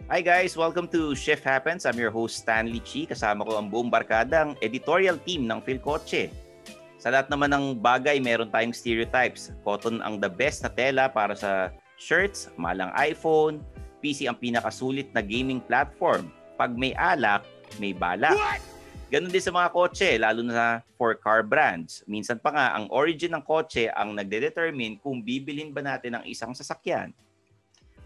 Hi guys, welcome to Shift Happens. I'm your host Stanley Chi. Kasama ko ang buong barkadang editorial team ng Philcoche. Sa lahat naman ng bagay, meron tayong stereotypes. Cotton ang the best na tela para sa shirts, malang iPhone, PC ang pinakasulit na gaming platform. Pag may alak, may balak. Ganon din sa mga kotse, lalo na for car brands. Minsan pa nga, ang origin ng kotse ang nagde-determine kung bibilin ba natin ang isang sasakyan.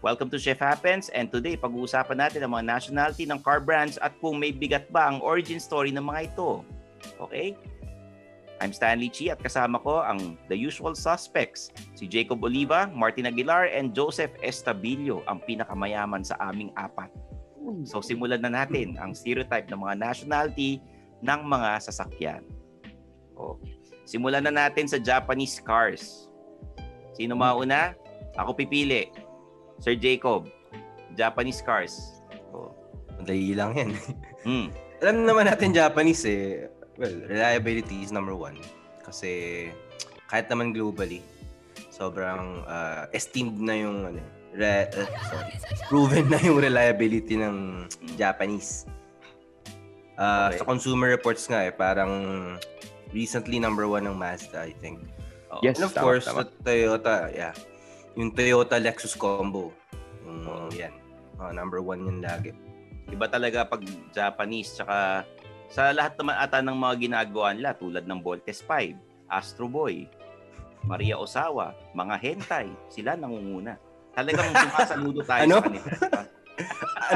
Welcome to Shift Happens, and today pag-uusapan natin ang mga nationality ng car brands at kung may bigat ba ang origin story ng mga ito. Okay? I'm Stanley Chi at kasama ko ang the usual suspects, si Jacob Oliva, Martin Aguilar, and Joseph Estabilio, ang pinakamayaman sa aming apat. So simulan na natin ang stereotype ng mga nationality ng mga sasakyan. Simulan na natin sa Japanese cars. Sino mauna? Ako pipili. Sir Jacob, Japanese cars. Madali lang yan. Alam naman natin Japanese reliability is number one. Kasi kahit naman globally, sobrang esteemed na yung proven na yung reliability ng Japanese. Okay. Sa Consumer Reports nga parang recently number one ng Mazda, I think. Yes, and of course, the Toyota, yung Toyota Lexus combo. Yan. Number one yun lagi. Iba talaga pag Japanese. Tsaka sa lahat naman ata ng mga ginagawa nila tulad ng Voltes 5, Astro Boy, Maria Osawa, mga hentai, sila nangunguna. Talagang sumasaludo tayo sa kanila.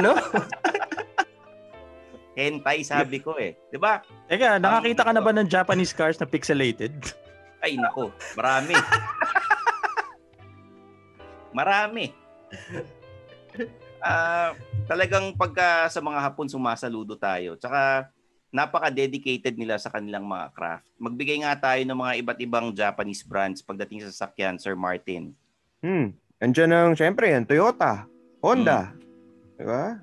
Ano? Hentai sabi ko Di ba? Teka, nakakita ka na ba ng Japanese cars na pixelated? Ay nako, marami. Marami. Talagang pagka sa mga Hapon sumasaludo tayo. Tsaka napaka-dedicated nila sa kanilang mga craft. Magbigay nga tayo ng mga iba't ibang Japanese brands pagdating sa sasakyan, Sir Martin. Andiyan ang, syempre, yan, Toyota, Honda, diba?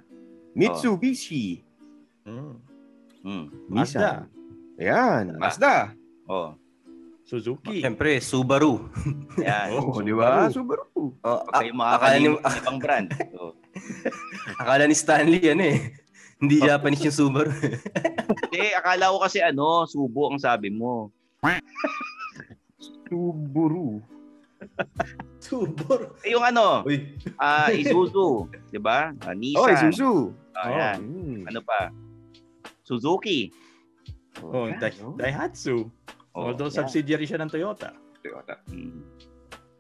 Mitsubishi, Mazda. Ayan, Mazda. Suzuki. Siyempre, Subaru. Yan. Di ba? Subaru. Kayo makakalimutan ng ibang brand. Akala ni Stanley hindi Japanese yung Subaru. Hindi, akala ko kasi Subo ang sabi mo. Subaru. Yung Isuzu, di ba? Nissan. Isuzu. Ayan. Ano pa? Suzuki. Daihatsu. Although subsidiary siya ng Toyota.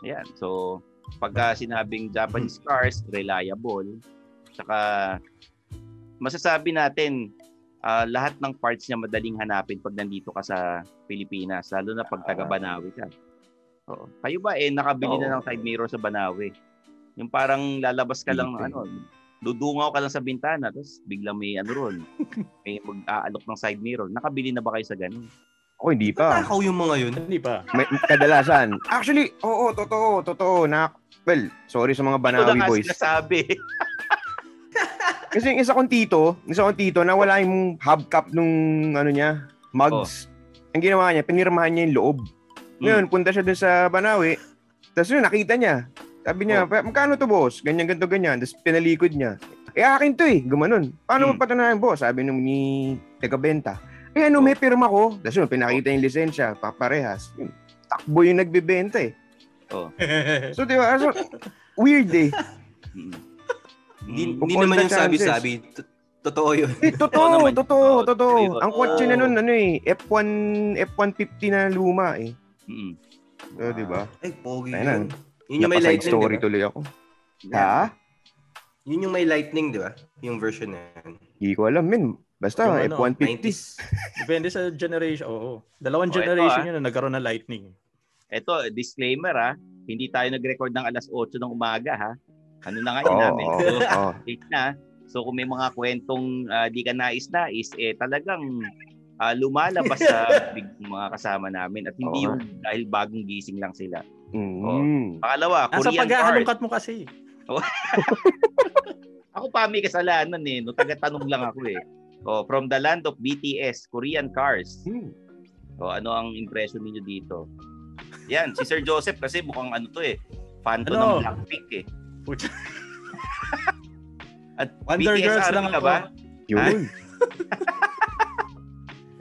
Yan. So, pagka sinabing Japanese cars, reliable. Saka, masasabi natin, lahat ng parts niya madaling hanapin pag nandito ka sa Pilipinas. Lalo na pag taga-Banawi ka. Kayo ba nakabili na ng side mirror sa Banawi? Yung parang lalabas ka lang, dudungaw ka lang sa bintana, tapos biglang may may mag-aalok ng side mirror. Nakabili na ba kayo sa ganun? Hindi pa. Takaw yung mga yun. Hindi pa. Kadalasan. Actually, totoo. Well, sorry sa mga Banawi boys. Ito na sinasabi. Kasi yung isa kong tito, na wala yung hubcap nung niya, mugs. Ang ginawa niya, pinirmahan niya yung loob. Ngayon, punta siya dun sa Banawi, tapos nakita niya. Sabi niya, magkano to boss? Ganyan. Tapos pinalikod niya. Akin to gumanon. Paano mo patunayan boss? Sabi ni taga-benta. May pirma ko. Tapos pinakita yung lisensya, paparehas. Takbo yung nagbebenta So, di ba? So, weird Hindi naman yung sabi-sabi. Totoo yun. Totoo. Ang kotse na nun, F150 na luma So, di ba? Ay, pogi yun. Yun yung may lightning, story tuloy ako. Ha? Yun yung may lightning, di ba? Yung version na yan. Hindi ko alam, Basta, F-150. Depende sa generation. Dalawang generation yun na nagkaroon ng lightning. Ito, disclaimer hindi tayo nag-record ng alas 8 ng umaga Ano na ngayon namin? Late na. So kung may mga kwentong di ka nais-nais, talagang lumalabas sa mga kasama namin at hindi yung dahil bagong gising lang sila. Pangalawa, Korean cars. Nasa paghahalungkat mo kasi. Ako pa may kasalanan no, taga-tanong lang ako from the land of BTS, Korean cars. Ano ang impression niyo dito? Yan, si Sir Joseph kasi mukhang fan to ng Blackpink At Wonder BTS Girls Army lang ka ako. ba? Yun.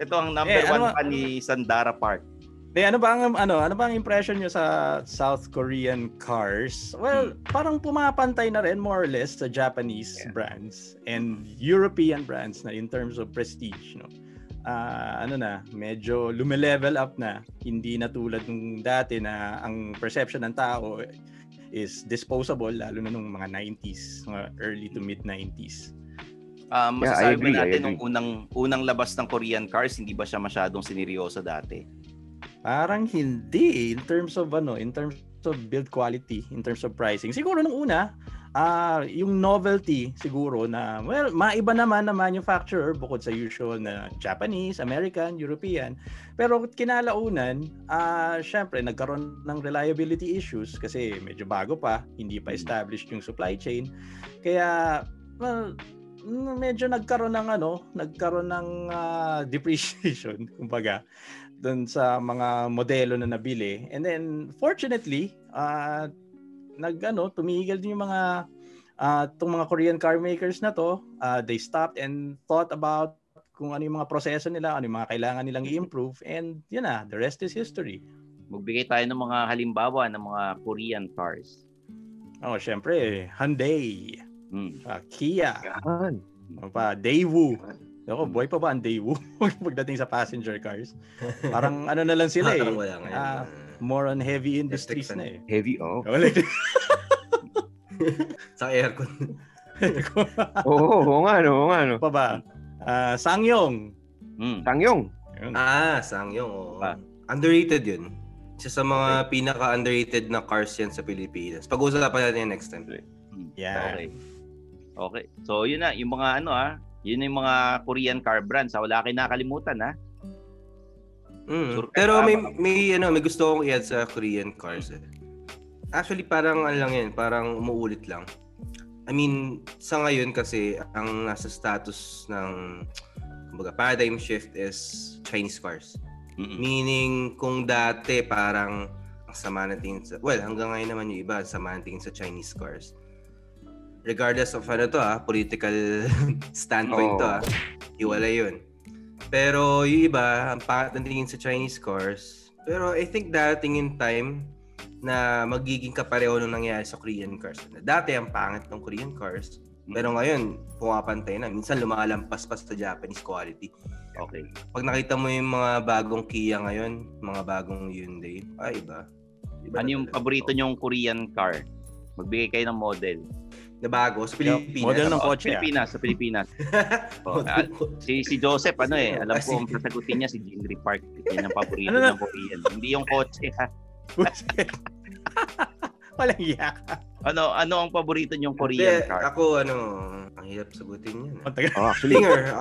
Ito ang number one fan ni Sandara Park. Ano ba ang impression nyo sa South Korean cars? Well, parang pumapantay na rin more or less sa Japanese brands and European brands na in terms of prestige, no. Medyo lume-level up na, hindi na tulad nung dati na ang perception ng tao is disposable, lalo na nung mga 90s, mga early to mid 90s. Masasabi ba natin nung unang labas ng Korean cars, hindi ba siya masyadong sineryoso dati? Parang hindi in terms of build quality, in terms of pricing. Siguro nung una, yung novelty siguro na maiba naman na manufacturer bukod sa usual na Japanese, American, European. Pero kinalaunan, syempre nagkaroon ng reliability issues kasi medyo bago pa, hindi pa established yung supply chain. Kaya medyo nagkaroon ng depreciation kumbaga doon sa mga modelo na nabili. And then fortunately, tumigil din yung mga itong mga Korean car makers na to. They stopped and thought about kung ano yung mga proseso nila, ano yung mga kailangan nilang i-improve, and yun na, the rest is history. Magbigay tayo ng mga halimbawa ng mga Korean cars. Syempre, Hyundai, Kia, Daewoo. Ako, buhay pa ba ang Daewoo pagdating sa passenger cars? Parang na lang sila more on heavy industries na eh. Heavy, Sa aircon. Oo nga no. Pa ba? Sangyong. Sangyong. Sangyong. Underrated yun. Isa sa mga pinaka-underrated na cars yan sa Pilipinas. Pag-uusapan natin next time. Yeah. Okay. So, yun na. Yung mga yun yung mga Korean car brands. Wala kayo nakalimutan, ha? Sure. Pero may gusto akong i-add sa Korean cars. Actually, parang parang umuulit lang. I mean, sa ngayon kasi, ang nasa status ng paradigm shift is Chinese cars. Meaning, kung dati parang ang sama ng tingin hanggang ngayon naman yung iba, ang sama ng tingin sa Chinese cars. Regardless of political standpoint iwala yun. Pero yung iba, ang pangit ng tingin sa Chinese cars. Pero I think dating in time na magiging kapareho nung nangyayari sa Korean cars. Dati ang pangit ng Korean cars, pero ngayon pumapantay na. Minsan lumalampas pa sa Japanese quality. Okay. Pag nakita mo yung mga bagong Kia ngayon, mga bagong Hyundai, iba. Ano yung paborito nyong Korean car? Magbigay kayo ng model. Na bago sa Pilipinas. Model ng kotse. Sa Pilipinas. Si Joseph, alam ko ang sasagutin niya si Jinri Park. Yan ang paborito ng Korean. Hindi yung kotse, ha? Walang iyak. Ano ang paborito niyong Korean car? Ako, ang hirap sagutin yan. Actually, Stinger.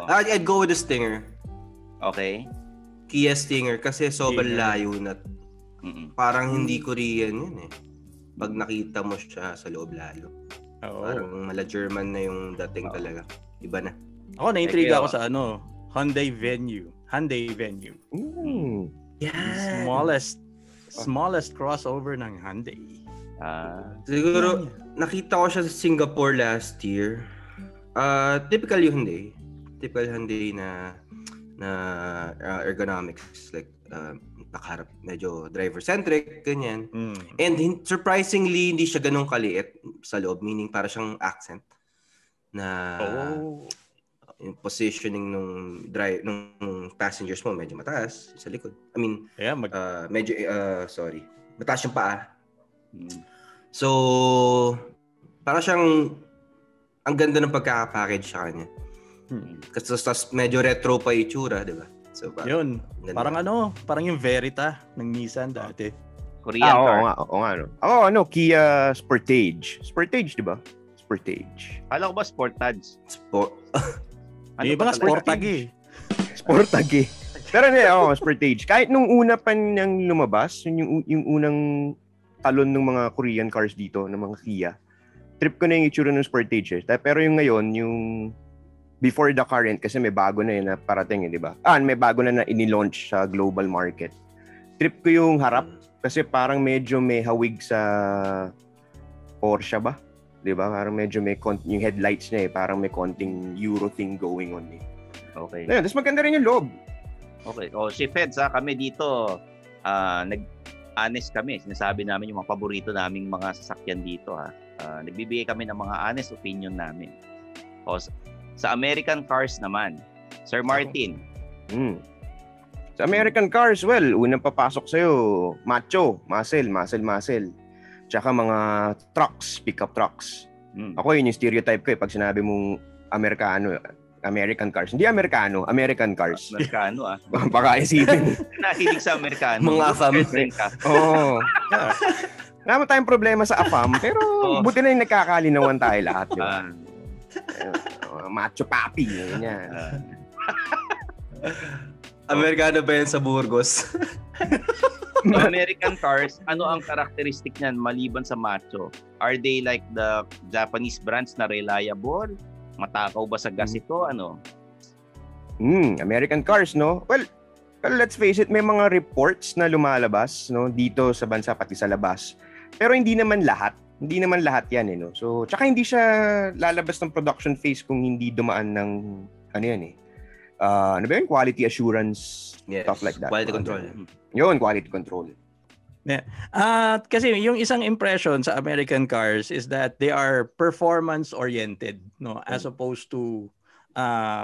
I'd go with the Stinger. Okay. Kia Stinger kasi sobrang layo na. Parang hindi Korean yun eh. Pag nakita mo siya sa loob lalo. Parang mala-German na yung dating talaga. Iba na. Ako, na-intriga ako sa Hyundai Venue. Yeah. Smallest crossover ng Hyundai. Siguro, nakita ko siya sa Singapore last year. Typical Hyundai. Typical Hyundai na ergonomics. Like, nakaharap, medyo driver-centric, ganyan. And surprisingly, hindi siya ganun kaliit sa loob. Meaning, para siyang accent na yung positioning nung passengers mo medyo mataas sa likod. I mean, mataas yung paa. So, para siyang ang ganda ng pagkaka-package sa kanya. Kasi medyo retro pa itsura, di ba? So, yun. Parang parang yung Verita ng Nissan dati. Korean car. Oo nga. Kia Sportage. Sportage, di ba? Sportage. Kala ko ba Sportage? Yung iba nga Sportage. Sportage. Pero Sportage. Kahit nung una pa niyang lumabas, yung unang talon ng mga Korean cars dito, ng mga Kia, trip ko na yung itsura ng Sportage. Pero yung ngayon, yung before the current, kasi may bago na yun na parating, di ba? May bago na ini-launch sa global market. Trip ko yung harap kasi parang medyo may hawig sa Porsche ba? 'Di ba? Parang medyo may yung headlights niya parang may konting Euro thing going on eh. Okay. Ayun, tapos maganda rin yung loob. Okay. Si Feds kami dito honest kami. Sinasabi namin yung mga paborito naming mga sasakyan dito nagbibigay kami ng mga honest opinion namin. Sa American cars naman, Sir Martin. Sa American cars, well, unang papasok sa'yo, macho, muscle. Tsaka mga trucks, pickup trucks. Ako yun yung stereotype ko pag sinabi mong American cars. Hindi Amerikano, American cars. Amerikano Baka isipin. Nahilig sa Amerikano. Mga AFAM. Oo. Wala mo tayong problema sa AFAM, pero buti na yung nagkakalinawan tayo lahat. Diba? Macho papi. Yan. Amerikano ba yan sa Burgos? American cars, ano ang characteristic niyan maliban sa macho? Are they like the Japanese brands na reliable? Matakaw ba sa gas ito? Ano? American cars, no? Well, let's face it, may mga reports na lumalabas, no, dito sa bansa pati sa labas. Pero hindi naman lahat. Hindi naman lahat 'yan, no. So, tsaka hindi siya lalabas ng production phase kung hindi dumaan ng ano 'yan ano ba yun? Quality assurance, stuff like that. Quality control. Yun, quality control. Yeah. Kasi yung isang impression sa American cars is that they are performance-oriented, no, as opposed to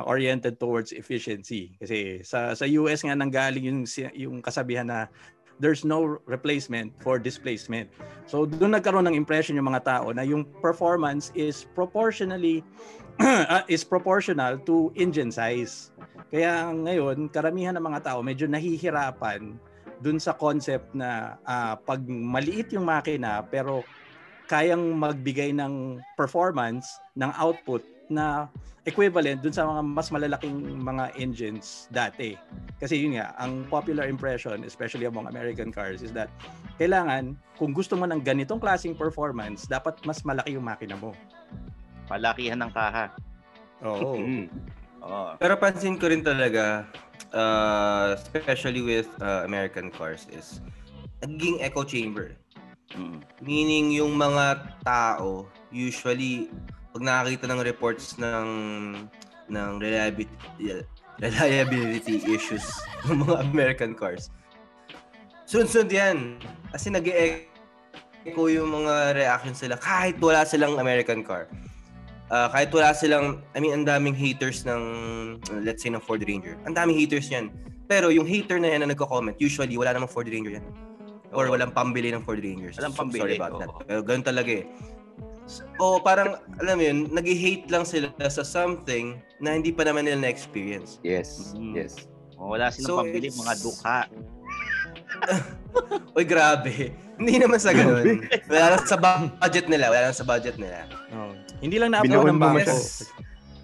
oriented towards efficiency. Kasi sa US nga nanggaling yung kasabihan na there's no replacement for displacement. So doon nagkaroon ng impression yung mga tao na yung performance is proportional to engine size. Kaya ngayon, karamihan ng mga tao medyo nahihirapan dun sa concept na pag maliit yung makina pero kayang magbigay ng performance, ng output na equivalent dun sa mga mas malalaking mga engines dati. Kasi yun nga, ang popular impression, especially among American cars, is that kailangan, kung gusto mo ng ganitong klaseng performance, dapat mas malaki yung makina mo. Palakihan ng kaha. Oo. Pero pansin ko rin talaga, especially with American cars, is naging echo chamber. Meaning yung mga tao, usually, pag nakakita ng reports ng reliability issues ng mga American cars, sunod-sunod yan. Kasi nag-echo yung mga reactions sila kahit wala silang American car. Kahit wala silang, ang daming haters ng, let's say, ng Ford Ranger. Ang daming haters yan. Pero yung hater na yan na nagko-comment, usually wala namang Ford Ranger yan. Or walang pambili ng Ford Rangers. Walang pambili. Sorry about that. Pero ganun talaga eh. Parang, alam mo yun, nag-hate lang sila sa something na hindi pa naman nila na-experience. Yes. Wala silang pambili, mga dukha. Uy, grabe. Hindi naman sa ganun. Wala lang sa budget nila. Hindi lang na-upload ng bangko.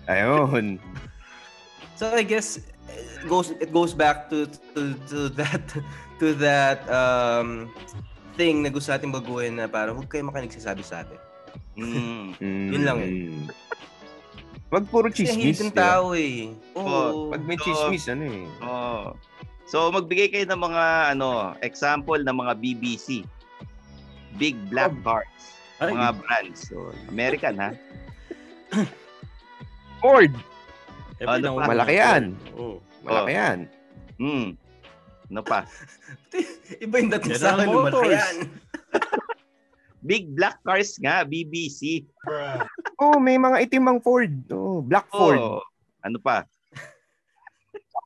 Ayun. So I guess it goes back to that thing na gusto natin baguhin na parang huwag kayo makinagsasabi-sabi. Yun lang yun. Wag puro chismis. Kasi tao eh. Pag may chismis, So magbigay kayo ng mga example ng mga BBC. Big black cars. Mga brands. So, American ha. Ford. Pa? Malaki yan. Malaki yan. Ano pa? Iba yung dating sa akin. Malaki yan. Big black cars nga, BBC. May mga itimang Ford. Black Ford. Ano pa?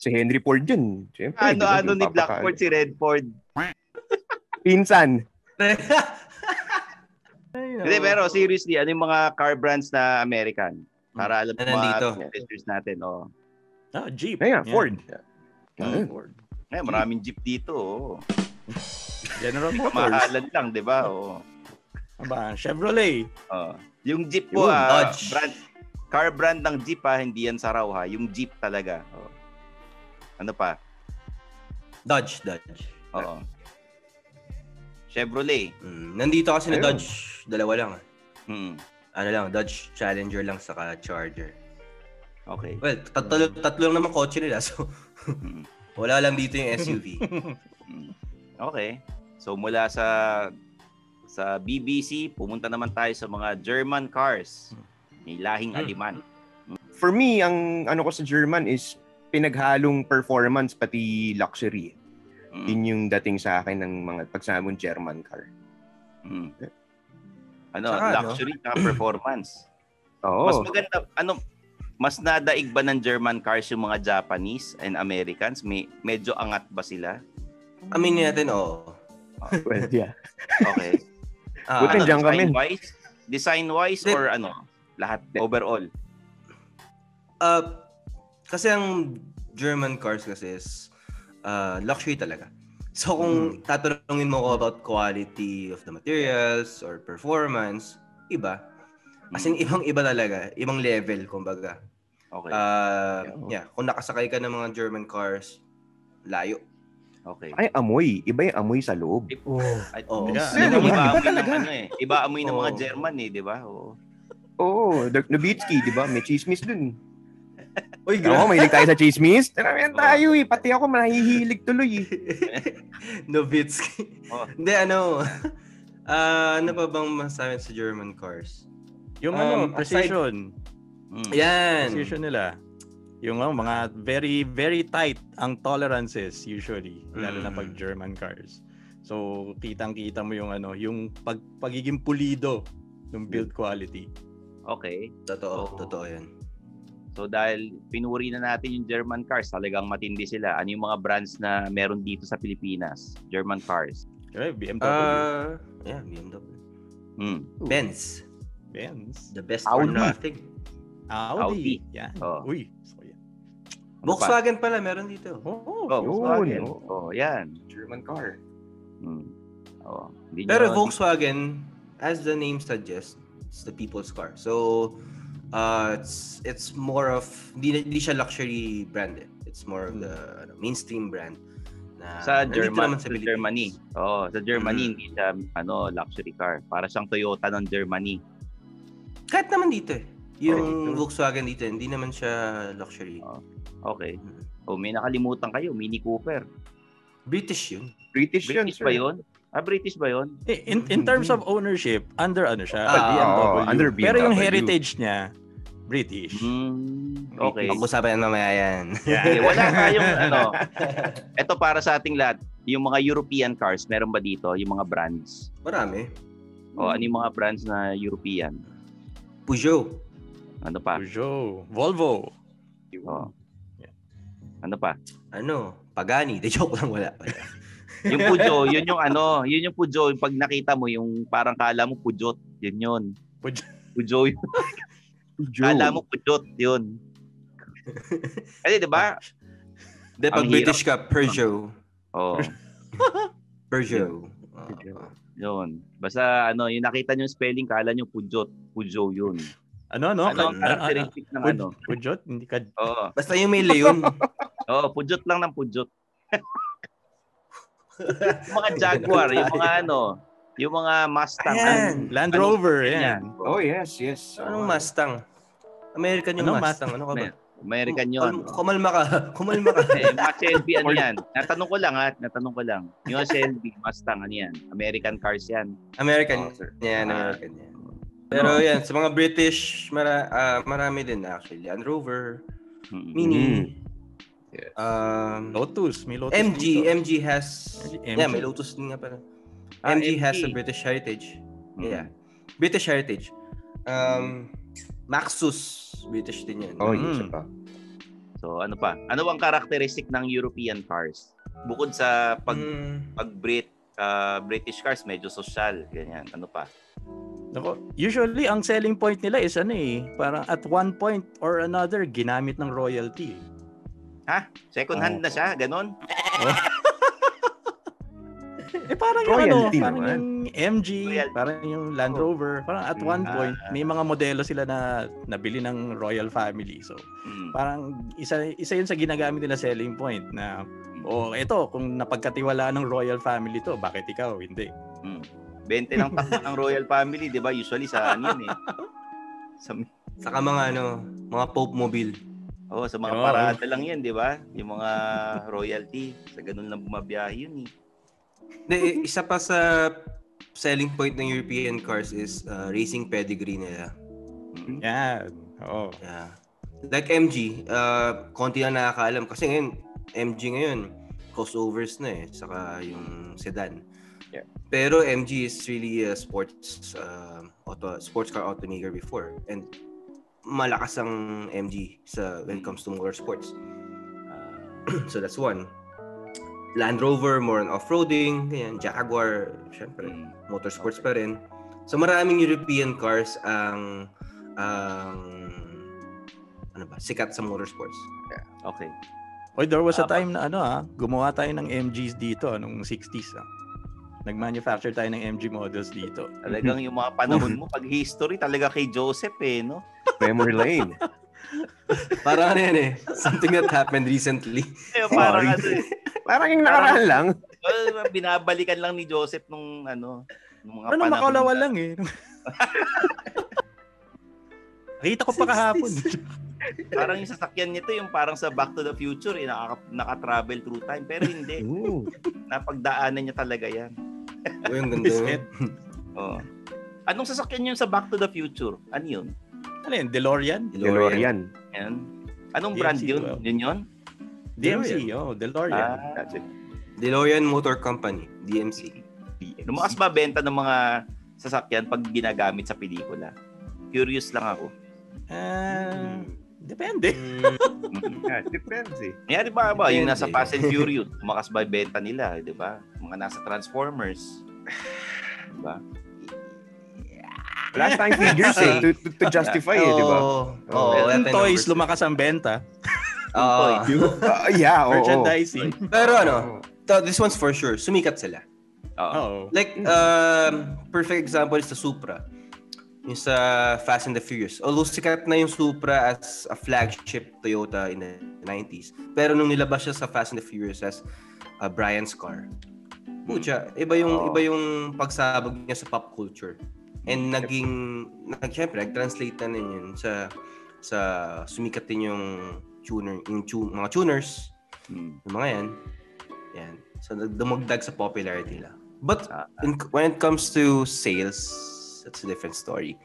Si Henry Ford yun. Siyempre, ano ni Black Ford, si Red Ford? Pinsan. Hindi, pero seriously, ano yung mga car brands na American? Para alam mo mga listeners natin. Jeep. Ford. Ford. Maraming Jeep dito. General Motors. Mahalan lang, di ba? Chevrolet. Yung Jeep po, car brand ng Jeep hindi yan saraw ha. Yung Jeep talaga. Ano pa? Dodge. Oo. Chevrolet. Nandito kasi na Dodge, dalawa lang. Ano lang, Dodge Challenger lang saka Charger. Okay. Well, tatlo lang naman kotse nila, so wala lang dito yung SUV. Okay. So mula sa sa BBC, pumunta naman tayo sa mga German cars. May lahing aliman. For me, ang ano ko sa German is pinaghalong performance pati luxury. Yun yung dating sa akin ng mga pagsamong German car. Luxury at performance. Oo. Mas maganda, mas nadaig ba ng German cars yung mga Japanese and Americans? Medyo angat ba sila? Aminin natin, oo. Well, yeah. Okay. Buti dyan kami. Design-wise or lahat, overall? Kasi ang German cars kasi is luxury talaga. So kung tatanungin mo ko about quality of the materials or performance, iba. As in, ibang-iba talaga. Ibang level, kumbaga. Okay. Kung nakasakay ka ng mga German cars, layo. Okay. Ay, amoy. Iba yung amoy sa loob. Iba talaga. Iba amoy ng mga German di ba? Oo. Nowitzki, di ba? May chismis dun. Uy, Oo, mahilig tayo sa chismis. Tarayan tayo Pati ako mahihilig tuloy Nowitzki. Hindi, ano pa bang masabi sa German cars? Yung precision. Yan. Precision nila. Yung mga very, very tight ang tolerances usually. Lalo na pag German cars. So, kitang-kita mo yung yung pagiging pulido ng build quality. Okay. Totoo yan. So dahil pinuri na natin yung German cars, talagang matindi sila. Ano yung mga brands na meron dito sa Pilipinas? German cars. Okay, BMW. BMW. Benz. The best Audi. for nothing. Audi. Yeah. Uy. So, yeah. Volkswagen pala, meron dito. Volkswagen. Yan. German car. Pero Volkswagen, as the name suggests, it's the people's car. So, it's more of hindi siya luxury brand. It's more of the mainstream brand na sa Germany. Sa Germany hindi siya luxury car. Para siyang Toyota ng Germany. Kahit naman dito yung Volkswagen dito, hindi naman siya luxury. Okay. May nakalimutan kayo, Mini Cooper. British yun. British ba yun? British ba yun? In terms of ownership, under siya? BMW. Under BMW. Pero yung heritage niya, British. Okay. Pag-usapan na mamaya yan. Okay, wala tayong Ito para sa ating lahat. Yung mga European cars, meron ba dito? Yung mga brands? Marami. Ano yung mga brands na European? Peugeot. Ano pa? Peugeot. Volvo. Ano pa? Pagani. De joke lang, wala. Yung Peugeot, yun yung Peugeot, pag nakita mo yung parang kala mo Peugeot, yun. Peugeot yun. Kala mo Peugeot yun. Kasi 'di ba? Pag British ka, Peugeot. Peugeot. Yun. Basta yung nakita niyo yung spelling, kala niyo Peugeot yun. Characteristic ng Peugeot? Hindi ka... Basta yung may leon. Peugeot lang ng Peugeot. Yung mga Jaguar, yung mga Mustang. Land Rover, yan. Oh, yes. Anong Mustang? American yung Mustang. Ano ka ba? American yun. Kumalma ka. Mga Shelby, yan? Natanong ko lang. Yung Shelby, Mustang, yan? American cars yan. American yan. Pero yan, sa mga British, marami din actually. Land Rover, Mini, Lotus. May Lotus MG has... Yeah, may Lotus din nga pala. MG has a British heritage. Yeah. British heritage. Maxus, British din yan. Yun pa. So, ano pa? Ano ang characteristic ng European cars? Bukod sa British cars, medyo social. Ganyan. Ano pa? Usually, ang selling point nila is parang at one point or another, ginamit ng royalty. Second hand na siya? Ganon? Parang royalty parang naman. yung MG, parang yung Land Rover, parang at one point may mga modelo sila na nabili ng royal family. So, parang isa yun sa ginagamit nila selling point na ito kung napagkatiwalaan ng royal family to, bakit ikaw hindi? 20 lang takbo ng royal family, 'di ba? Usually sa yun Saka mga Pope Mobile. Sa mga parada lang 'yan, 'di ba? Yung mga royalty, sa ganun lang bumabiyahe yun . Isa pa sa selling point ng European cars is racing pedigree nila. Yeah. Oo. Yeah. Like MG, konti lang nakakaalam kasi ngayon MG ngayon crossovers na saka yung sedan. Yeah. Pero MG is really a sports car automaker before, and malakas ang MG when it comes to motorsports. So that's one. Land Rover, more on off-roading, ganyan. Jaguar, syempre, motorsports pa rin. So maraming European cars ang sikat sa motorsports. Okay. Oy, there was a time na gumawa tayo ng MGs dito nung 60s. Nag-manufacture tayo ng MG models dito. Talagang yung mga panahon mo, pag history, talaga kay Joseph no? Memory lane. Parang something that happened recently. Parang Parang yung nakaraan lang. Binabalikan lang ni Joseph nung mga panahon. Makalawa lang Nakita ko pa kahapon. Parang yung sasakyan nito yung parang sa Back to the Future, naka-travel through time. Pero hindi. Napagdaanan niya talaga yan. Yung ganda. Anong sasakyan yun sa Back to the Future? Ano yun? Ano yun? DeLorean? DeLorean. Yan. Anong DMC, brand yun? Yun yun? DMC, DeLorean. That's it. DeLorean Motor Company, DMC. Lumakas ba benta ng mga sasakyan pag ginagamit sa pelikula? Curious lang ako. Depende. Depende. Nangyari ba yung nasa Fast and Furious, lumakas ba benta nila, di ba? Mga nasa Transformers. Di ba? Last time figures to justify di ba? Yung toys, lumakas ang benta. Merchandising. Pero this one's for sure, sumikat sila. Like, perfect example is the Supra. Yung sa Fast and the Furious. Although sikat na yung Supra as a flagship Toyota in the 90s. Pero nung nilabas siya sa Fast and the Furious as Brian's car, iba yung pagsabog niya sa pop culture. And syempre, nag-translate na yun sa sumikat din yung mga tuners, yung mga yan. So, dumagdag sa popularity nila. But when it comes to sales, that's a different story.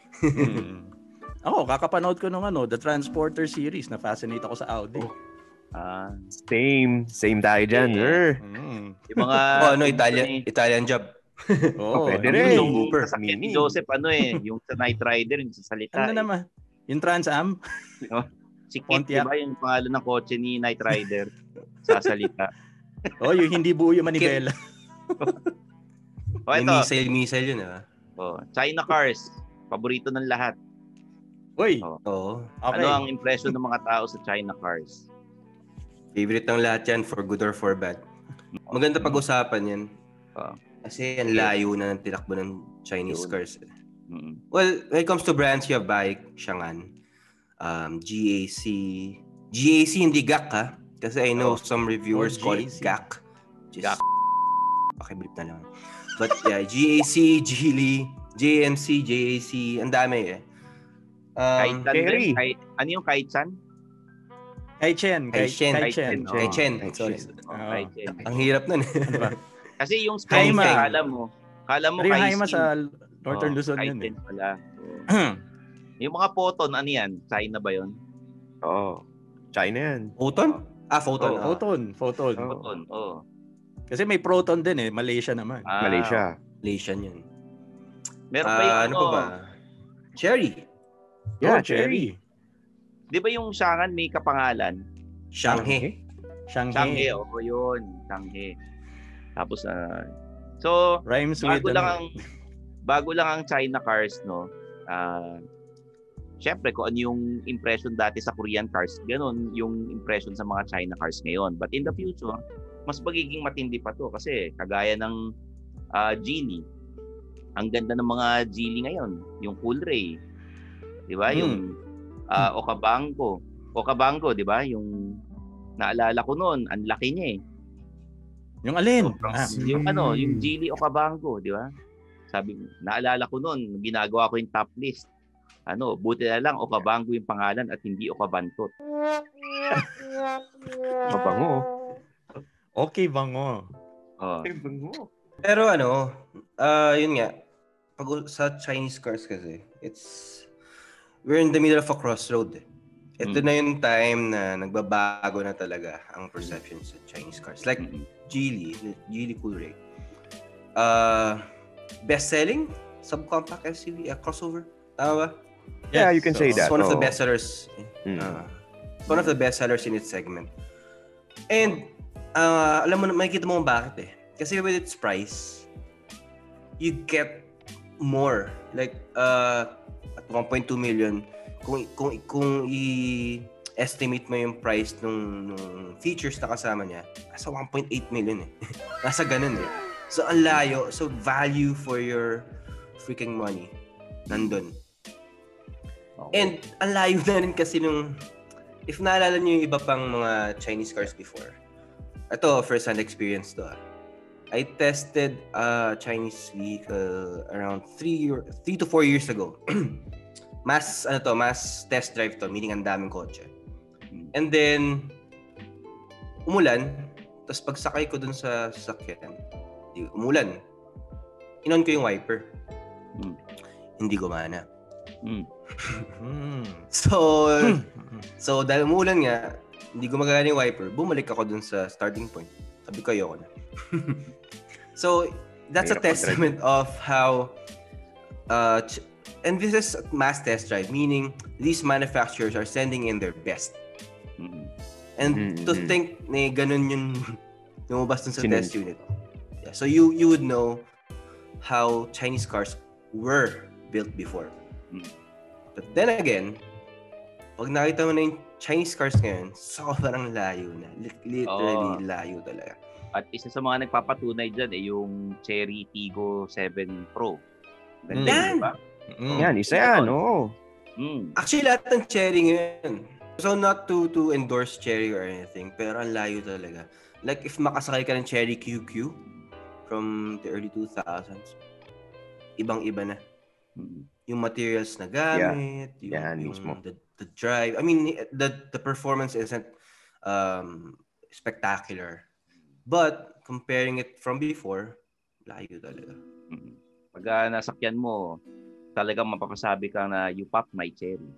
Kakapanood ko nung the Transporter series. Na-fascinate ako sa Audi. Same tayo dyan. Yung mga Italian job. Pwede rin. Yung sasakyan ni Joseph, yung sa Knight Rider, yung sa salita. Ano naman? Yung Trans Am? Si Kit, diba yung pangalan ng kotse ni Knight Rider sa salita. Yung hindi buo yung manibela. May missile yun, China cars, paborito ng lahat. Okay. Ano ang impression ng mga tao sa China cars? Favorite ng lahat yan, for good or for bad. Maganda pag-usapan yan. Kasi ang layo na ng tinakbo ng Chinese cars. Well, when it comes to brands, you have BAIC, Changan, GAC. GAC hindi GAC kasi I know some reviewers call it GAC. GAC. Okay, blip na lang. But yeah, GAC, Geely, JMC, JAC, ang dami Kaitan din? Ano yung Kaitan? Kaichen. Ang hirap nun. Kasi yung spelling, kala mo Haima sa Northern Luzon yun pala. Yung mga photon, ano yan? China ba yun? China yan. Photon? Photon. Kasi may Proton din Malaysia naman. Malaysian yun. Meron pa yung ano pa ba? Cherry. Yeah, Cherry. Di ba yung Changan may kapangalan? Shanghai. Shanghai, yun. Shanghai. Tapos, so, rhymes with bago lang ang China cars, syempre, kung ano yung impression dati sa Korean cars, ganun yung impression sa mga China cars ngayon. But in the future, mas magiging matindi pa to kasi kagaya ng Geely. Ang ganda ng mga Geely ngayon, yung Coolray. 'Di ba? Yung Okabango, 'di ba? Yung naalala ko noon, ang laki niya Yung alin? Yung Geely Okabango, 'di ba? Sabi, naalala ko noon, ginagawa ko yung top list. Buti na lang Okabango yung pangalan at hindi Okabantot. Mabango. Okay, bango. Bango. Pero Yun nga. Sa Chinese cars kasi, we're in the middle of a crossroad. Ito na yung time na nagbabago na talaga ang perception sa Chinese cars. Like Geely Coolray. Best-selling subcompact SUV, crossover. Tama ba? Yeah, you can say that. It's one of the best sellers. One of the best sellers in its segment. And alam mo, makikita mo bakit Kasi with its price, you get more. Like at 1.2 million, kung i-estimate mo yung price nung features na kasama niya, nasa 1.8 million Nasa ganun So ang layo, so value for your freaking money nandun. And ang layo na rin kasi nung, if naalala niyo yung iba pang mga Chinese cars before, ito, first-hand experience to I tested a Chinese vehicle around 3 to 4 years ago. Mass test drive to, meaning ang daming kotse. And then, umulan, tapos pagsakay ko dun sa sasakyan, umulan. Inon ko yung wiper. Hindi gumana. So dahil umulan nga, hindi gumagana yung wiper, bumalik ako dun sa starting point. Sabi ko, ayoko na. So, that's a testament of how and this is mass test drive, meaning these manufacturers are sending in their best. And to think na ganun yung lumabas dun sa test unit. Yeah, so you would know how Chinese cars were built before. But then again, pag nakita mo na yung Chinese cars ngayon, sobrang layo na. Literally layo talaga. At isa sa mga nagpapatunay dyan yung Cherry Tiggo 7 Pro. Ganda, diba? Yan, isa yan, Actually, lahat ng Cherry ngayon. So not to endorse Cherry or anything, pero ang layo talaga. Like if makasakay ka ng Cherry QQ from the early 2000s, ibang-iba na. Yung materials na gamit, yung the drive. I mean, the performance isn't spectacular. But comparing it from before, layo talaga. Pag nasakyan mo, talagang mapapasabi ka na you pop my cherry.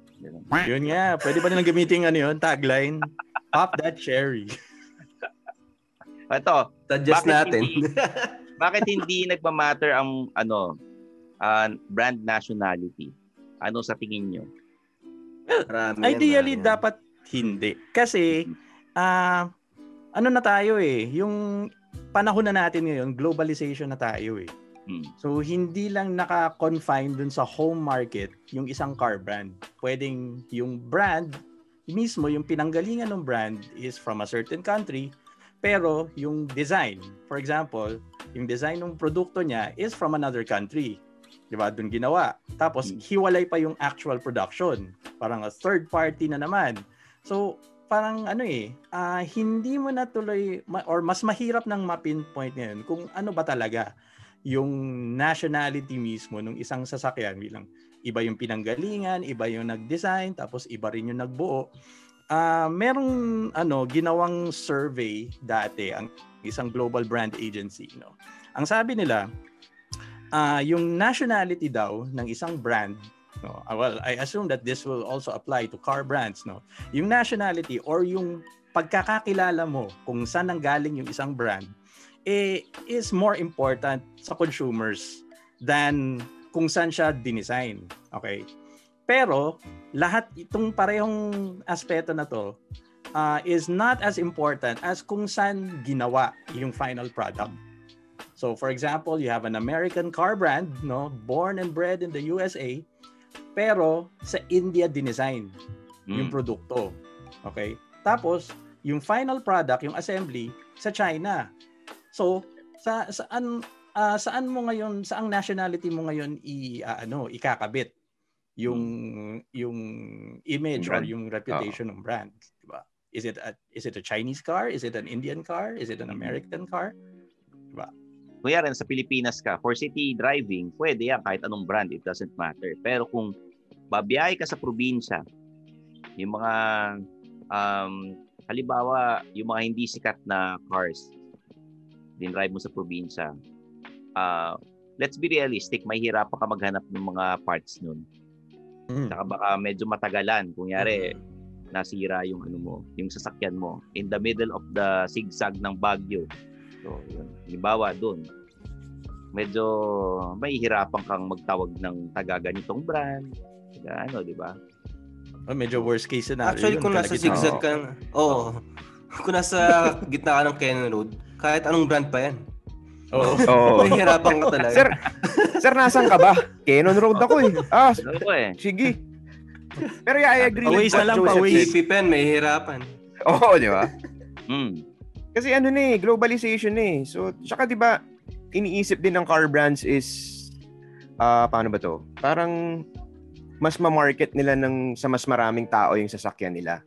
Yun nga, pwede pa nilang gamitin tagline, pop that cherry. Ito, suggest natin. Bakit hindi nagmamatter ang brand nationality? Ano sa tingin nyo? Ideally, dapat hindi. Kasi, ano na tayo yung panahon na natin ngayon, globalization na tayo So, hindi lang naka-confine dun sa home market yung isang car brand. Pwedeng yung brand, mismo yung pinanggalingan ng brand is from a certain country, pero yung design, for example, yung design ng produkto niya is from another country. Diba? Dun ginawa. Tapos, hiwalay pa yung actual production. Parang a third party na naman. So, parang hindi mo na tuloy, or mas mahirap nang ma-pinpoint ngayon kung ano ba talaga yung nationality mismo ng isang sasakyan. Bilang iba yung pinanggalingan, iba yung nag-design, tapos iba rin yung nagbuo. Merong ginawang survey dati ang isang global brand agency. Ang sabi nila, yung nationality daw ng isang brand, well, I assume that this will also apply to car brands. Yung nationality or yung pagkakakilala mo kung saan nanggaling yung isang brand, is more important sa consumers than kung saan siya dinesign. Okay? Pero, lahat itong parehong aspeto na to is not as important as kung saan ginawa yung final product. So, for example, you have an American car brand, born and bred in the USA, pero sa India dinesign yung produkto. Okay? Tapos, yung final product, yung assembly, sa China. So, saan mo ngayon, saang nationality mo ngayon ikakabit yung image or yung reputation ng brand, diba? Is it a Chinese car? Is it an Indian car? Is it an American car? Diba? Kung yan sa Pilipinas ka, for city driving, pwede yan kahit anong brand, it doesn't matter. Pero kung babiyahe ka sa probinsya, yung mga halimbawa, yung mga hindi sikat na cars, dinrive mo sa probinsya, let's be realistic, may hirapan ka maghanap ng mga parts nun. Saka baka medyo matagalan. Kunyari, nasira yung yung sasakyan mo in the middle of the zigzag ng Baguio. So, yun. Halimbawa doon, medyo may hirapan kang magtawag ng taga-ganitong brand. Di ba? Medyo worst case scenario. Actually, kung nasa zigzag ka, kung nasa gitna ka ng Cannon Road, kahit anong brand pa yan. May hirapan ka talaga. Sir, nasan ka ba? Cannon Road ako eh. Sige. Pero I agree with what Joseph said. Pen, may hirapan. Oo, di ba? Kasi globalization So, tsaka di ba, iniisip din ng car brands is, paano ba to? Parang, mas ma-market nila sa mas maraming tao yung sasakyan nila.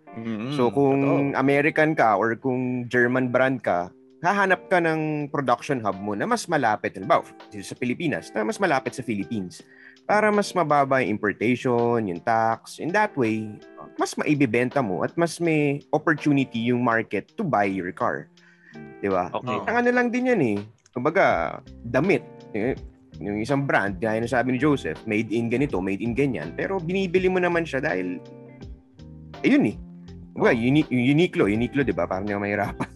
So, kung American ka or kung German brand ka, hahanap ka ng production hub mo na mas malapit, halimbawa, dito sa Pilipinas, na mas malapit sa Philippines para mas mababa yung importation, yung tax. In that way, mas maibibenta mo at mas may opportunity yung market to buy your car. Di ba? Okay. Ang lang din yan kumbaga, damit. Yung isang brand, gaya na sabi ni Joseph, made in ganito, made in ganyan. Pero binibili mo naman siya dahil, ayun kumbaga, Uniqlo, di ba? Parang yung mahirapan.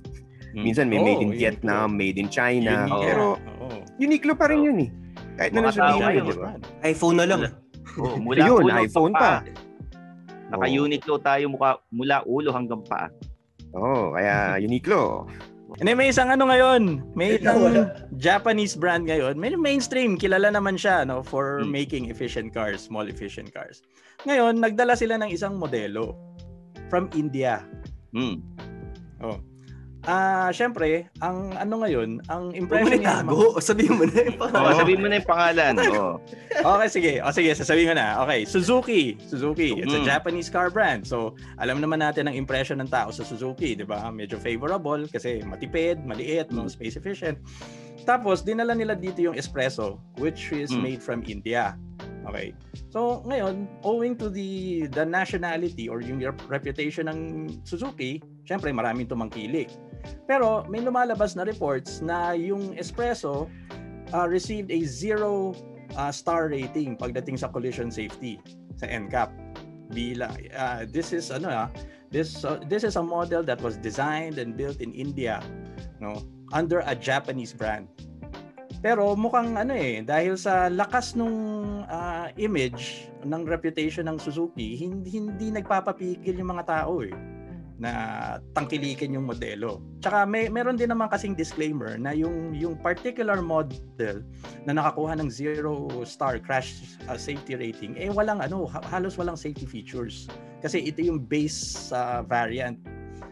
Minsan may made in Vietnam, made in China. Pero Uniqlo pa rin yun Kahit na nasa di ba? iPhone na lang. Mula yun, ulo iPhone pa. Naka-Uniqlo tayo mula ulo hanggang paa. Kaya Uniqlo. May isang ngayon, may isang Japanese brand ngayon. May mainstream, kilala naman siya for making efficient cars, small efficient cars. Ngayon, nagdala sila ng isang modelo from India. Syempre, ang ngayon, ang impression niya... Sabihin mo na yung pangalan. Sabihin mo na yung pangalan. Okay, sige, sasabihin ko na. Okay, Suzuki. It's a Japanese car brand. So, alam naman natin ang impression ng tao sa Suzuki, di ba? Medyo favorable kasi matipid, maliit, space efficient. Tapos, dinala nila dito yung espresso, which is made from India. Okay. So, ngayon, owing to the nationality or yung reputation ng Suzuki, syempre maraming tumangkilik. Pero may lumalabas na reports na yung espresso received a 0 star rating pagdating sa collision safety sa NCAP. This is a model that was designed and built in India, under a Japanese brand. Pero mukhang dahil sa lakas nung image ng reputation ng Suzuki, hindi nagpapapigil yung mga tao na tangkilikin yung modelo. Tsaka meron din naman kasing disclaimer na yung particular model na nakakuha ng 0 star crash safety rating halos walang safety features kasi ito yung base variant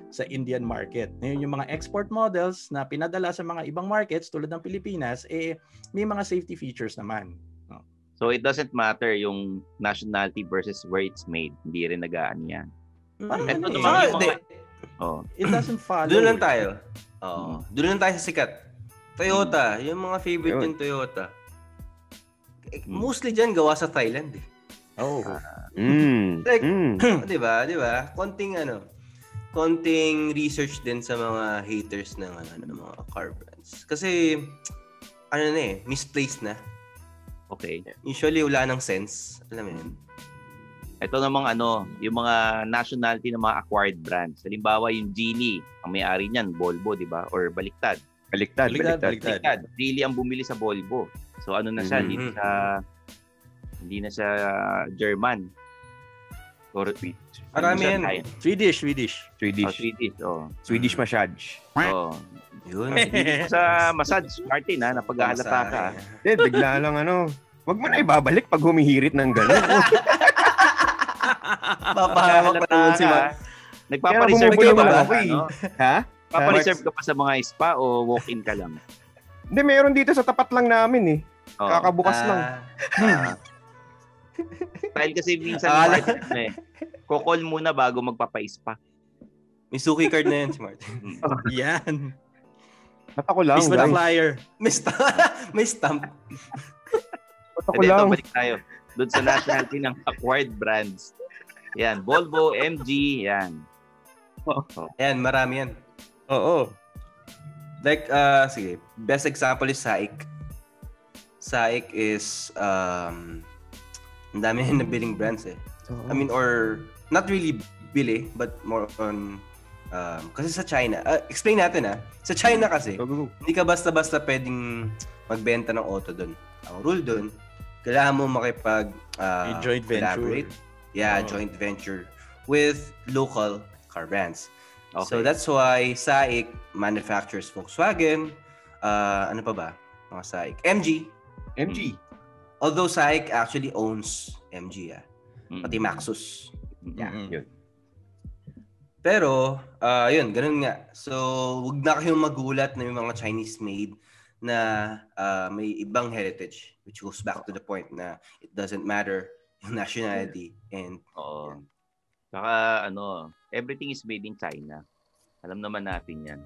sa Indian market. Ngayon yung mga export models na pinadala sa mga ibang markets tulad ng Pilipinas may mga safety features naman. So it doesn't matter yung nationality versus where it's made. Hindi rin nagaan yan. It doesn't follow. Doon lang tayo. Doon lang tayo sa sikat. Toyota, yung mga favorite yung Toyota. Mostly dyan gawa sa Thailand Di ba? Konting research din sa mga haters ng mga car brands. Kasi misplaced na. Okay. Usually wala nang sense. Alam mo yun? Ito namang yung mga nationality ng mga acquired brands. Halimbawa yung Geely, ang may-ari niyan Volvo, di ba? Or baliktad. Baliktad. Geely ang bumili sa Volvo. So na siya, hindi na siya German. Or marami yan. Swedish. Swedish massage. Yun. Sa massage, Martin, napaghahalata ka. Bigla lang wag mo na ibabalik pag humihirit ng gano'n. Papahamak pa naman si Mark. Nagpapareserve ka ba? Ha? Papareserve ka pa sa mga spa o walk-in ka lang? Hindi, meron dito sa tapat lang namin Kakabukas lang. Dahil kasi minsan kokol muna bago magpapa-spa. May suki card na yan si Martin. Yan. At ako lang. With a flyer. May stamp. Ako lang. Balik tayo. Doon sa nationality ng acquired brands. Yan, Volvo, MG, yan. Yan, marami yan. Oo. Like, sige, best example is SAIC. SAIC is ang dami na nabiling brands eh. I mean, or not really bili, but more on kasi sa China, explain natin sa China kasi, hindi ka basta-basta pwedeng magbenta ng auto doon. Ang rule doon, kailangan mo makipag joint venture. Joint venture with local car brands. Okay. So that's why SAIC manufactures Volkswagen, ano pa ba? Mga SAIC. MG. Although SAIC actually owns MG, pati Maxus. Yun. Pero, yun, ganun nga. So, wag na kayong magulat na yung mga Chinese-made na may ibang heritage, which goes back to the point na it doesn't matter yung nationality. And, Saka, everything is made in China. Alam naman natin yan.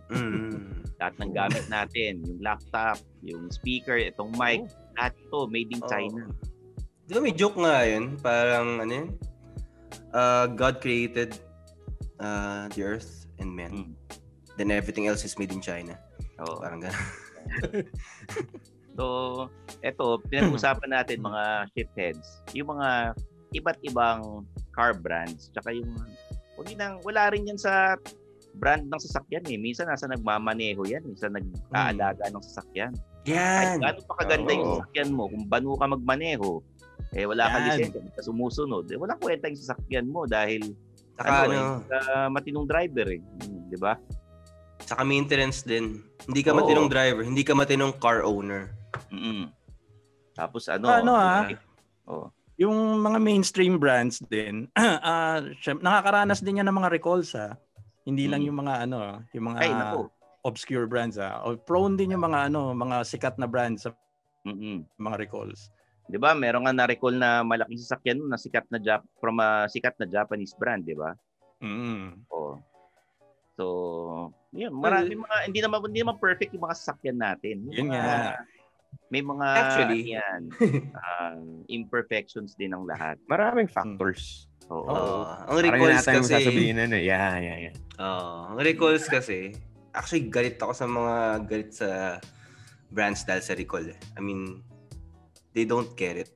Lahat ng gamit natin, yung laptop, yung speaker, itong mic, lahat ito made in China. Di ba may joke nga yun? Parang, God created the earth and men. Then everything else is made in China. Parang gano'n. So, eto, pinag-usapan natin mga shitheads. Yung mga iba't ibang car brands. Tsaka yung, wala rin yan sa brand ng sasakyan eh. Minsan nasa nagmamaneho yan. Minsan nag-aalaga ng sasakyan. Yan! Ay, gaano pa kaganda yung sasakyan mo? Kung banu ka magmaneho, wala kang lisensya, ka sumusunod. Walang kwenta yung sasakyan mo dahil matinong driver eh. Di ba? Saka maintenance din. Hindi ka matinong driver, hindi ka matinong car owner. Tapos yung mga mainstream brands din, nakakaranas din yan ng mga recalls Hindi lang yung mga yung mga obscure brands Prone din yung mga mga sikat na brands sa mga recalls. 'Di ba? Meron nga na-recall na malaking sasakyan na sikat na from a sikat na Japanese brand, 'di ba? So, yun, marami mga hindi naman perfect yung mga sasakyan natin. Yun nga. May mga actually imperfections din ng lahat. Maraming factors. Ang recalls kasi ang recalls kasi actually galit ako sa mga galit sa brands dahil sa recall. I mean, they don't get it.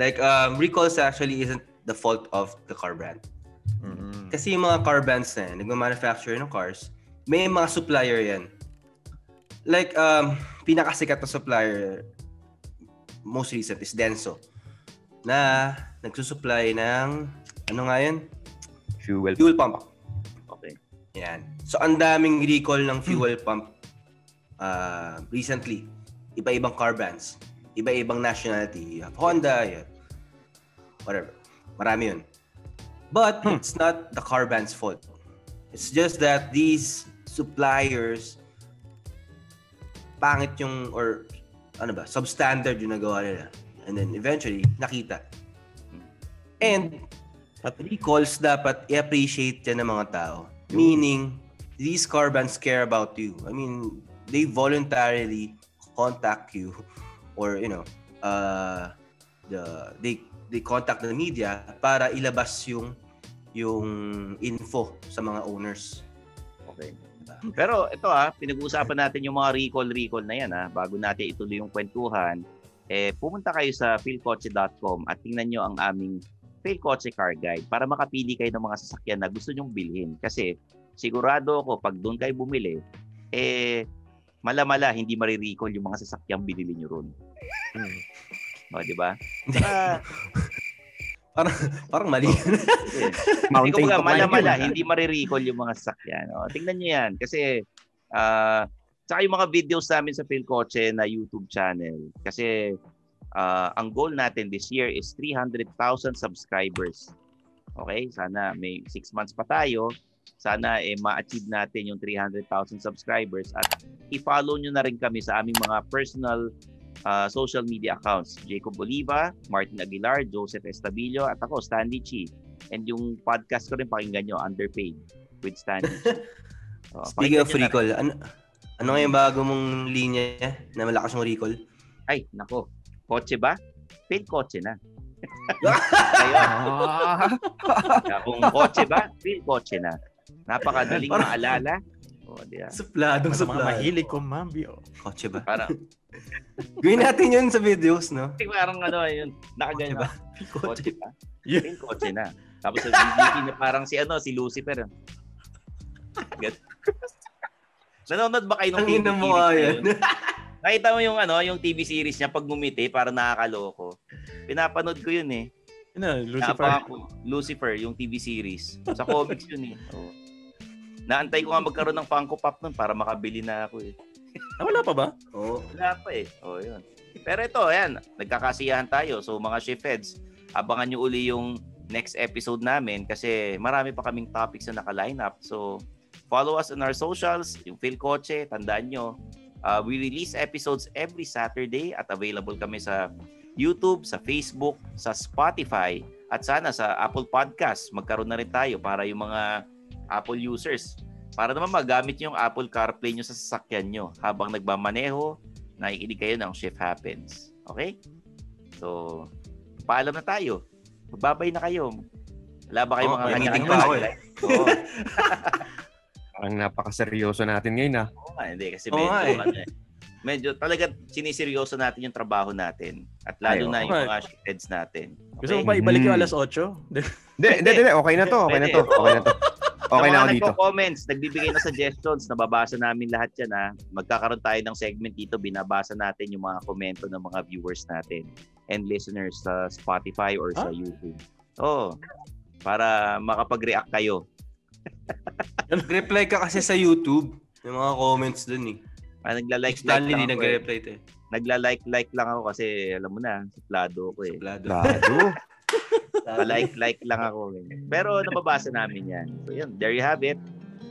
Like recalls actually isn't the fault of the car brand. Kasi yung mga car brands na nagma-manufacture ng cars, may mga supplier yan. Like pinakasikat na supplier most recent is Denso na nagsusupply ng fuel pump. Okay. Yan. So ang daming recall ng fuel pump recently. Iba-ibang car brands, iba-ibang nationality. Honda, whatever. Marami yun. But it's not the car brand's fault. It's just that these suppliers pangit yung substandard yung nagawa nila. And then eventually nakita. And recalls dapat i-appreciate yan ng mga tao. Meaning, these car brands care about you. I mean, they voluntarily contact you or they contact the media para ilabas yung info sa mga owners. Okay. Pero ito pinag-uusapan natin yung mga recall na yan bago natin ituloy yung kwentuhan. Pumunta kayo sa philkotse.com at tingnan nyo ang aming Philkotse Car Guide para makapili kayo ng mga sasakyan na gusto nyong bilhin. Kasi sigurado ako pag doon kayo bumili, mala-mala hindi marirecall yung mga sasakyang binili nyo ron. Di ba? Parang mali. Hindi ko mala-mala hindi marirecall yung mga sasakyan. Tingnan nyo yan. Kasi tsaka yung mga videos namin sa Philkotse na YouTube channel. Kasi ang goal natin this year is 300,000 subscribers. Okay? Sana may 6 months pa tayo. Sana ma-achieve natin yung 300,000 subscribers at i-follow nyo na rin kami sa aming mga personal social media accounts. Jacob Oliva, Martin Aguilar, Joseph Estabillo, at ako, Stanley Chi. And yung podcast ko rin pakinggan nyo, Underpaid with Stanley Chi. Speaking of recall, ano nga yung bago mong linya na malakas yung recall? Ay, nako. Kotse ba? Philkotse na. Kung kotse ba? Philkotse na. Napakadaling maalala. Diyan. Supladong Sa mga mahilig kumambyo. Kotse ba? Parang, Gawin natin yun sa videos, no? parang yun, nakagano. Kotse Kotse pa. Yung kotse na. Tapos sa BBT na parang si Lucifer. Nanonood ba kayo ng TV series na yun? Nakita mo yung TV series niya pag ngumiti, parang nakakaloko. Pinapanood ko yun eh. Lucifer, yung TV series. Sa comics yun eh. Oh. Naantay ko nga magkaroon ng Funko Pop nun para makabili na ako eh. Wala pa ba? Oo. Wala pa eh. Yun. Pero ito, ayan, nagkakasiyahan tayo. So mga Shift Heads, abangan nyo uli yung next episode namin kasi marami pa kaming topics na naka-line up. So follow us on our socials, yung Phil Kotse, tandaan nyo. We release episodes every Saturday at available kami sa YouTube, sa Facebook, sa Spotify, at sana sa Apple Podcast. Magkaroon na rin tayo para yung mga Apple users. Para naman magamit yung Apple CarPlay nyo sa sasakyan nyo habang nagmamaneho, nakikinig kayo ng Shift Happens. Okay? So, paalam na tayo. Magbabay na kayo. Wala ba kayong mga kanya-kanya? Oo. Parang napakaseryoso natin ngayon Oo nga, hindi. Kasi medyo talaga siniseryoso natin yung trabaho natin. At lalo na yung mga Shift Heads natin. Okay? Gusto mo ba ibalik yung alas 8? Hindi. Okay na to. Okay na ako dito. Comments, nagbibigay na suggestions, nababasa namin lahat yan ha. Magkakaroon tayo ng segment dito, binabasa natin yung mga komento ng mga viewers natin and listeners sa Spotify or sa YouTube. Para makapag-react kayo. Reply ka kasi sa YouTube, yung mga comments dun eh. Nagla-like lang ako. Nagre-reply to eh. Nagla-like lang ako kasi alam mo na, suplado ako eh. Suplado. Like lang ako. Pero nababasa namin yan. So yun, there you have it.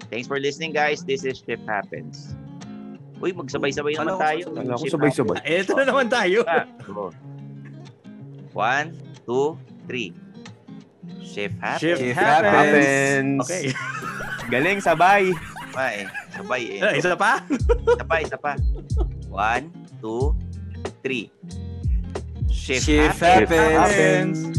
Thanks for listening guys. This is Shift Happens. Uy, magsabay-sabay naman tayo. Ako sabay-sabay. Ito na naman tayo. 1, 2, 3. Shift Happens. Shift Happens. Okay. Galing, sabay. Sabay eh. Isa pa? Isa pa. 1, 2, 3. Shift Happens.